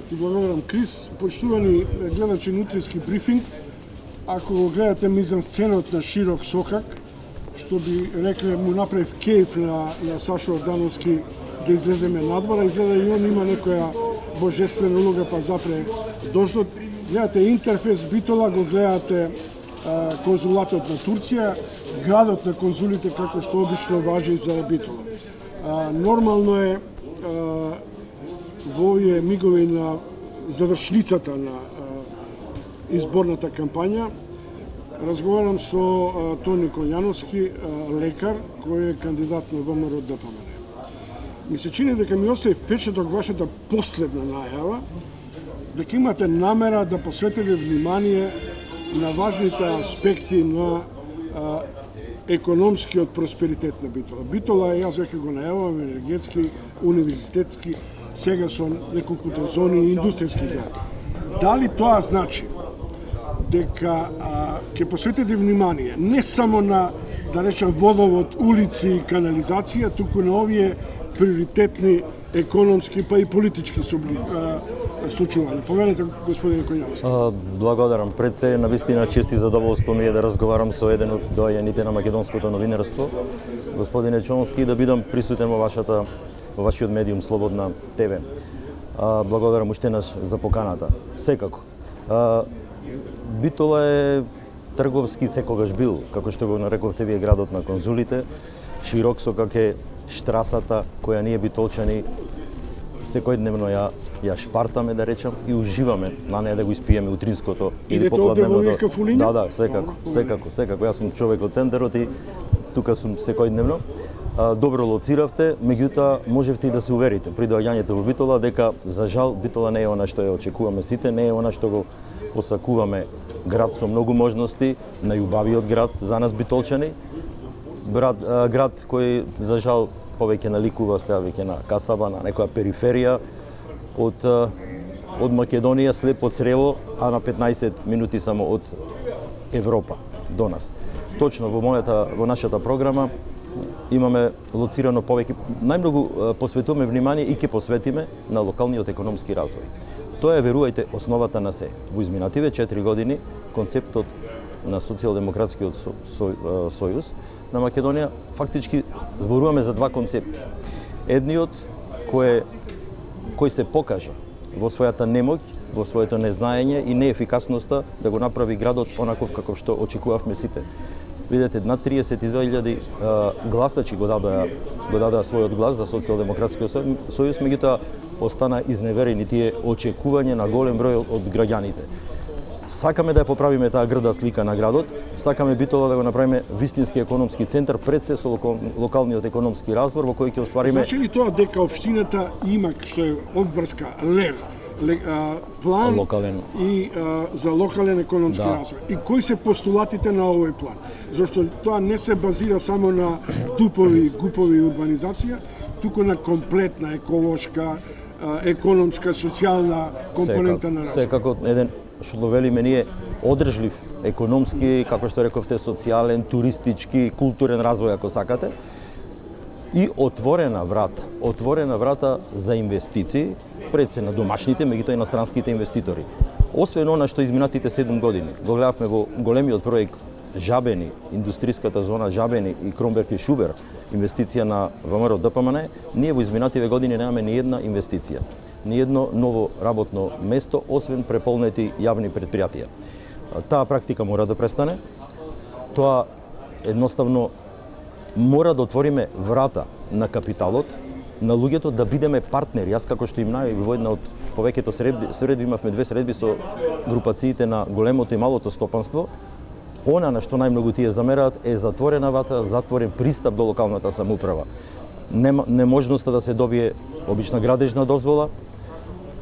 Ти благодарам, Крис. Почитувани гледачи на утрински брифинг, ако го гледате мизансценот на Широк Сокак, што би рекле му направив кејф на Сашо Ордановски да излеземе надвора, изгледа и он има некоја божествена улога, па запре дождот. Гледате интерфейс Битола, го гледате конзулатот на Турција, градот на конзулите како што обично важи за Битола. Нормално е во овие мигови на завршницата на изборната кампања. Разговарам со Тони Конјановски, лекар, кој е кандидат на ВМРО ДПМН. Ми се чини дека ми остави впечаток вашата последна најава, дека имате намера да посветите внимание на важните аспекти на економскиот просперитет на Битола. Битола е, јас веќе го најавам, енергетски, универзитетски, сега со неколкуте зони и индустријски град. Дали тоа значи дека ќе посветите внимание не само на, да речем, водовод, улици и канализација, туку на овие приоритетни економски па и политички случувања. Повелете, господине Конјановски. Благодарам. Пред се, навистина чест и задоволство ми е да разговарам со еден од доајаните на македонското новинарство, господине Чоновски, да бидам присутен во вашиот медиум Слободна ТВ. Благодарам уште наш за поканата. Секако. Битола е трговски секогаш бил, како што го нарековте вие, градот на конзулите. Широк Сокак е штрасата која ние битолчани секојдневно ја шпартаме, да речам, и уживаме на неја да го испиеме утринското или попладневното. Да, секако. Јас сум човек од центарот и тука сум секојдневно. Добро лоциравте, меѓутоа можевте и да се уверите при доаѓањето во Битола дека за жал Битола не е она што ја очекуваме сите, не е она што го посакуваме, град со многу можности, најубавиот град за нас битолчани, град кој за жал повеќе наликува сега веќе на касаба, на некоја периферија од Македонија, слепо црево, а на 15 минути само од Европа до нас. Точно во нашата програма имаме лоцирано повеќе, најмногу посветуваме внимание и ќе посветиме на локалниот економски развој. Тоа е, верувајте, основата на се. Во изминативе 4 години концептот на Социјалдемократскиот сојуз на Македонија фактички зборуваме за два концепти. Едниот кој се покажа во својата немоќ, во своето незнаење и неефикасноста да го направи градот онаков како што очекувавме сите. Видете, над 32.000 гласачи го дадоа својот глас за Социјалдемократскиот сојуз, меѓутоа остана изневерени тие очекувања на голем број од граѓаните. Сакаме да ја поправиме таа грда слика на градот, сакаме Битола да го направиме вистински економски центар, пред се со локалниот економски разбор во кој ќе оствариме. Значи ли тоа дека општината има што е обврска план локален и за локален економски развој? И кои се постулатите на овој план? Зашто тоа не се базира само на гупови урбанизација, туку на комплетна еколошка, економска, социјална компонента на развој. Секако еден што велиме ние одржлив економски, како што рековте, социјален, туристички, културен развој ако сакате, и отворена врата за инвестиции, пред се на домашните, меѓутоа и на странските инвеститори. Освен она што изминатите 7 години го гледавме во големиот проект Жабени, индустријската зона Жабени и Кромберг и Шубер, инвестиција на ВМРО ДПМН, ние во изминативе години немаме ни една инвестиција, ни едно ново работно место, освен преполнети јавни предпријатија. Таа практика мора да престане. Тоа едноставно мора да отвориме врата на капиталот, на луѓето да бидеме партнери. Јас како што им најави во една од повеќето средби, имавме 2 средби со групациите на големото и малото стопанство. Она на што најмногу тие замераат е затворена врата, затворен пристап до локалната самоуправа. Неможноста да се добие обична градежна дозвола.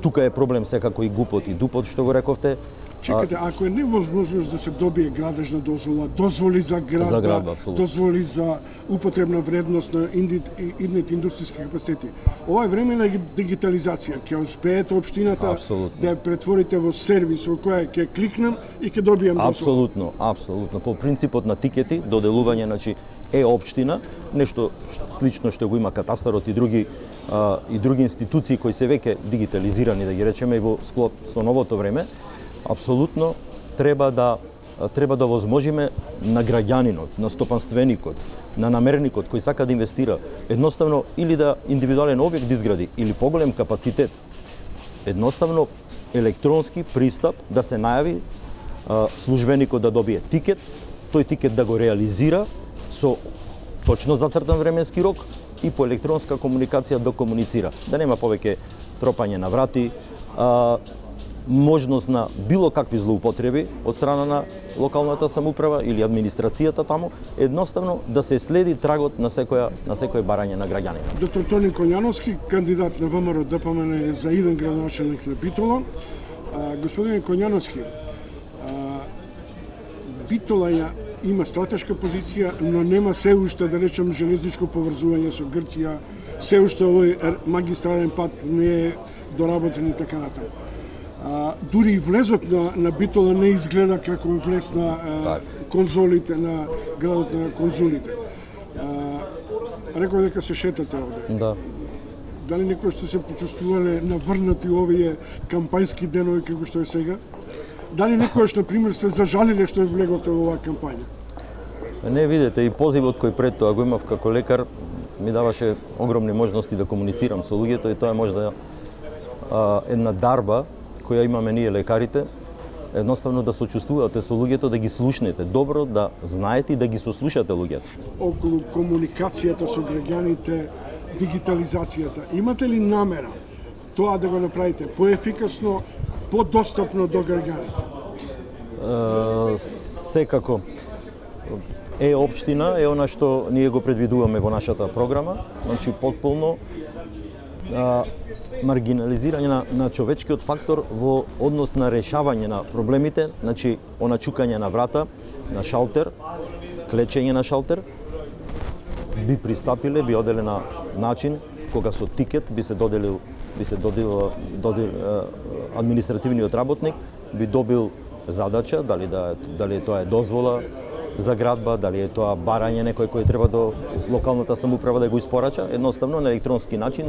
Тука е проблем секако и ГУПот и ДУПот што го рековте. Чекате, ако е невозможност да се добие градежна дозвола, дозволи за град, дозволи за употребна вредност на идните индустријски капацитети, ова е време на дигитализација. Ќе успеете општината да ја претворите во сервис во која ќе кликнам и ќе добијам дозвола? Апсолутно. По принципот на тикети, доделување, значи, општина, нешто слично што го има катастарот и други и други институции кои се веќе дигитализирани, да ги речеме, и во склоп со новото време, апсолутно треба да возможиме на граѓанинот, на стопанственикот, на намерникот кој сака да инвестира, едноставно или да индивидуален објект да изгради или поголем капацитет, едноставно електронски пристап да се најави, службеникот да добие тикет, тој тикет да го реализира со точно зацртан временски рок и по електронска комуникација да комуницира. Да нема повеќе тропање на врати, можност на било какви злоупотреби од страна на локалната самоуправа или администрацијата таму, едноставно да се следи трагот на секој барање на граѓанина. Доктор Тони Коњановски, кандидат на ВМРО ДПМН за иден градоначелник на Битола. Господине Коњановски, Битола има стратешка позиција, но нема се уште, да речем, железничко поврзување со Грција, се уште овој магистрален пат не е доработен и така натаму. Дури и влезот на Битола не изгледа како влез на конзолите, на градот на конзулите. Рекој дека се шетате овде. Да. Дали некој што се почувствувале наврнати овие кампањски денови како што е сега? Дали некојаш, например, се зажалиле што влеговте во оваа кампања? Не, видете, и позивот кој пред тоа го имав како лекар ми даваше огромни можности да комуницирам со луѓето и тоа е можда една дарба која имаме ние лекарите, едноставно да сочувствувате со луѓето, да ги слушнете добро, да знаете и да ги сослушате луѓето. Околу комуникацијата со граѓаните, дигитализацијата, имате ли намера тоа да го направите поефикасно, подостапно до граѓаните? Секако. Општина е она што ние го предвидуваме во нашата програма, значи потполно маргинализирање на човечкиот фактор во однос на решавање на проблемите, значи оначукање на врата, на шалтер, клечење на шалтер, би пристапиле, би оделе на начин кога со тикет би се доделил административниот работник, би добил задача, дали тоа е дозвола за градба, дали е тоа барање некој кој треба до локалната самоуправа да го испорача, едноставно на електронски начин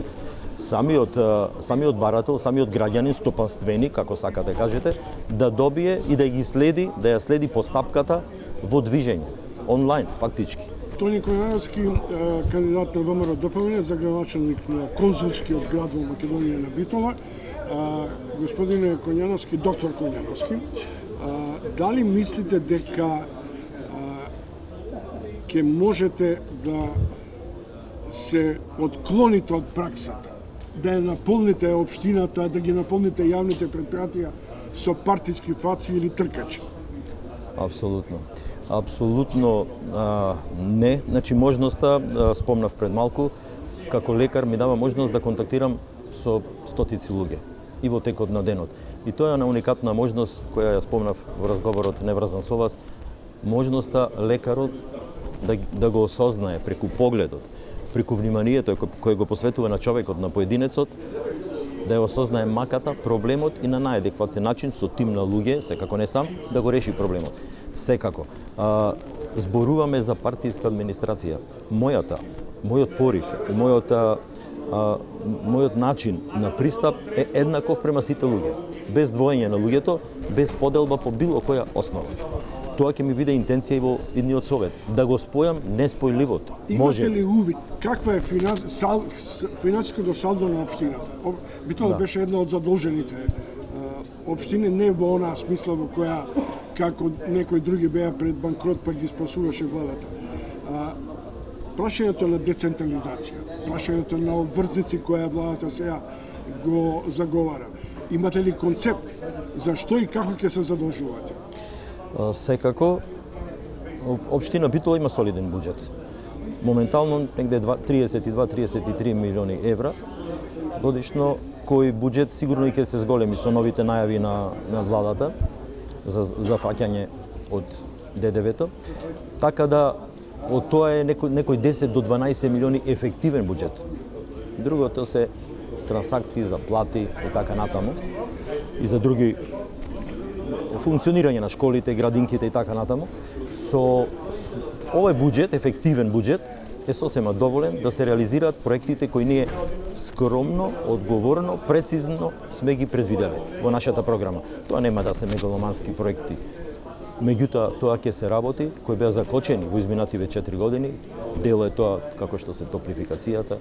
самиот барател, самиот граѓанин, стопанственик, како сакате кажете, да добие и да ги следи, да ја следи постапката во движење, онлайн, фактички. Тони Коњановски, кандидат на ВМРО ДПМН за градоначелник на конзулскиот град во Македонија на Битола. Господине Коњановски, доктор Коњановски, дали мислите дека ќе можете да се отклоните од праксата, да ја наполните општината, да ги наполните јавните предпријатија со партиски фаци или тркачи? Апсолутно не. Значи можноста, спомнав пред малку, како лекар ми дава можност да контактирам со стотици луѓе и во текот на денот. И тоа е една уникатна можност која ја спомнав во разговорот неврзан со вас, можноста лекарот да го осознае преку погледот, преку вниманието кој го посветува на човекот, на поединецот, да ја осознае маката, проблемот и на најадекватен начин со тим на луѓе, секако не сам, да го реши проблемот. Секако. Зборуваме за партиска администрација. Мојот порив, мојот начин на пристап е еднаков према сите луѓе, без двоење на луѓето, без поделба по било која основа. Тоа ќе ми биде интенција и во идниот совет, да го спојам неспојливото. Имате ли увид каква е финансиското салдо на општината? Битола беше една од задолжените општини, не во онаа смисла во која како некои други беа пред банкрот па ги спасуваше владата. Прашањето на децентрализација, прашањето на обврзици која владата сега го заговара. Имате ли концепт за што и како ќе се задолжувате? Секако, општина Битола има солиден буџет. Моментално негде 32-33 милиони евра годишно, кој буџет сигурно и ќе се зголеми со новите најави на владата за фаќање од ДДВ-то. Така да од тоа е некој 10 до 12 милиони ефективен буџет. Другото се трансакции за плати и така натаму и за други функционирање на школите, градинките и така натаму. Со овој буџет, ефективен буџет, е сосема доволен да се реализираат проектите кои ние скромно, одговорно, прецизно сме ги предвиделе во нашата програма. Тоа нема да се мегаломански проекти. Меѓутоа, тоа ќе се работи, кои беа закочени во изминативе 4 години. Дел е тоа како што се топлификацијата,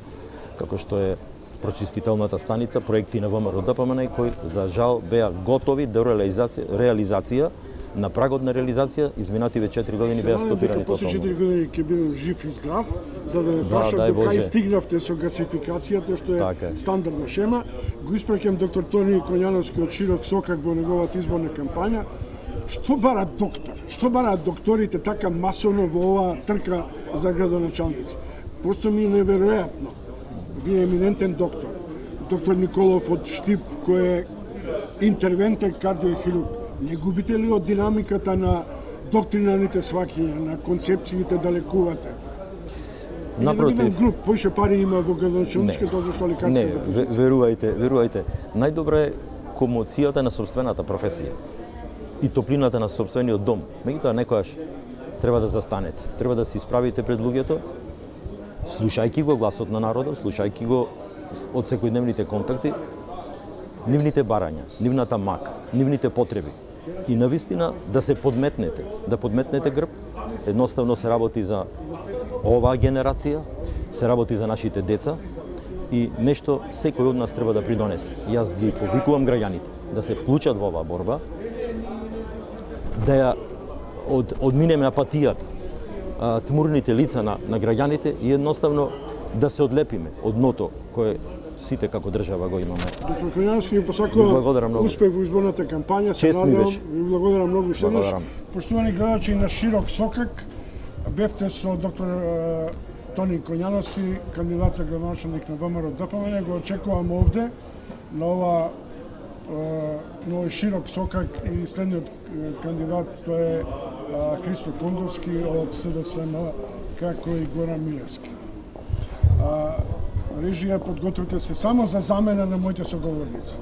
како што е прочистителната станица, проекти на ВМРО ДПМН кои за жал беа готови до реализација, на прагот на реализација, изминативе 4 години беа стопирани после тотално. 4 години ќе бидам жив и здрав, за да прашам дај до кај Боже. стигнавте со гасификацијата, што е Така е. стандардна шема. Го испраќам доктор Тони Коњановски од широк сокак во неговата изборна кампања. Што бара доктор? Што бараат докторите така масовно во оваа трка за градоначалници? Просто ми е неверојатно. Вие еминентен доктор. Доктор Николов од Штип, кој е интервентен кардиохирург. Не губите ли од динамиката на доктриналните сваќања, на концепциите да лекувате? Напротив, Не груп, поише пари има во градоначалничката, одошто не, лекарската позиција. верувајте, најдобра е комоцијата на собствената професија и топлината на собствениот дом. Меѓутоа некојаш треба да застанете, треба да се исправите пред луѓето, слушајќи го гласот на народот, слушајќи го од секојдневните контакти, нивните барања, нивната мака, нивните потреби. И навистина да се подметнете, да подметнете грб, едноставно се работи за оваа генерација, се работи за нашите деца и нешто секој од нас треба да придонесе. Јас ги повикувам граѓаните да се вклучат во оваа борба, да ја одминеме апатијата, тмурните лица на граѓаните и едноставно да се одлепиме од дното кое сите како држава го имаме. Доктор Коњановски ви Ви посакувам благодарам многу. успех во изборната кампања. Се Чест ми надевам, беше. ви благодарам многу уште еднаш. Благодарам. Поштовани гледачи на Широк сокак, бевте со доктор Тони Коњановски, кандидат за градоначалник на ВМРО ДПМН. Го очекувам овде на овој Широк сокак и следниот кандидат тој е Христо Кондовски од СДСМ, како и Горан Милевски. Режија, подгответе се само за замена на моите соговорници.